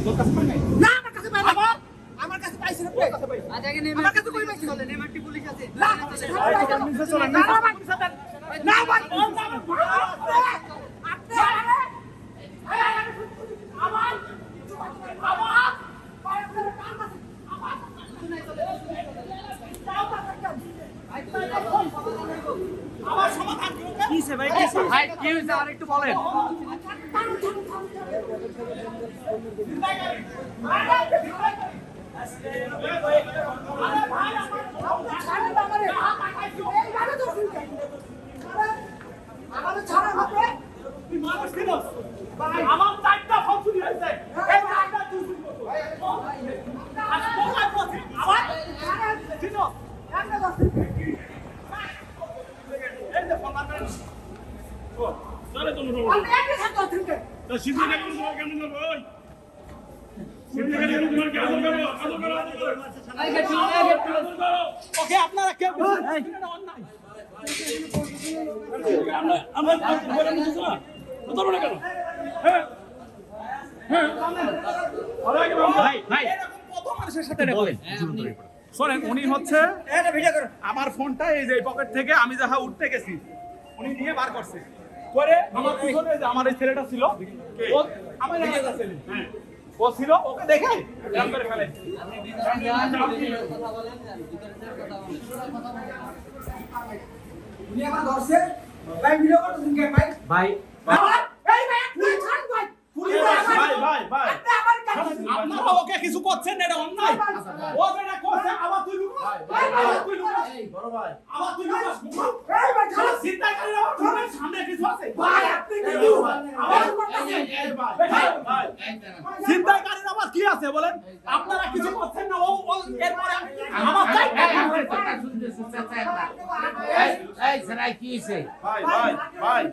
তোর কাছে পাই নাই না আমার কাছে পাই না আমার কাছে পাইছে না আজকে নেমে আমার কাছে কই পাইছে চলে নেমাটি পুলিশ আছে না নিচে চলেন না না ভাই আপনি আমার আমার সমাধান কিসে ভাই কিসে ভাই কি হইছে আর একটু বলেন আমার চারটা ফোন চুরি হয়েছে এই চারটা তুই চুরি করছো আর কোথায় পথে আমার চিনো এই যে ফোন মারবেন ও চলে তুমি তো সিদ্ধি কেন তোমার কেন না ভাই সিদ্ধি কেন তোমার কেন করবো আদর করো ওকে আপনারা কেউ এটা অন্যায় আমরা বলে দিচ্ছি না তো না কেন হ্যাঁ হ্যাঁ ভাই ভাই এরকম কত মানুষের সাথে বলেন শোনেন উনি হচ্ছে আমার ফোনটা এই যে পকেট থেকে আমি যা উঠতে গেছি উনি নিয়ে বার করছে করে আমার পিছনে যে আমার এই ছেলেটা ছিল ও আমার এলাকার ছেলে হ্যাঁ ও ছিল ওকে দেখে এরকম করে ফেলে আপনি ভিতরে যান কথা বলেন ভিতরে কথা বলেন উনি আমার ধরছে ভাই ভিডিও করতেছেন কে ভাই ভাই এই ভাই পুলিশ ছাড় ভাই পুলিশ ভাই আপনি আমার কাছে আপনারা ওকে কিছু করছেন না এটা অন্যায় ও যেটা করছে আবার তুই লুকাস আবার তুই লুকাস এই বড় ভাই আবার তুই লুকাস এই ভাই খালি চিন্তাকারী আমার ঘরের সামনে কিছু আছে ভাই আপনি কি আমার করতেছেন ভাই চিন্তাকারীর আবার কি আছে বলেন আপনারা কিছু করছেন না ও এরপরে আমার এই এই স্যার কি হইছে ভাই ভাই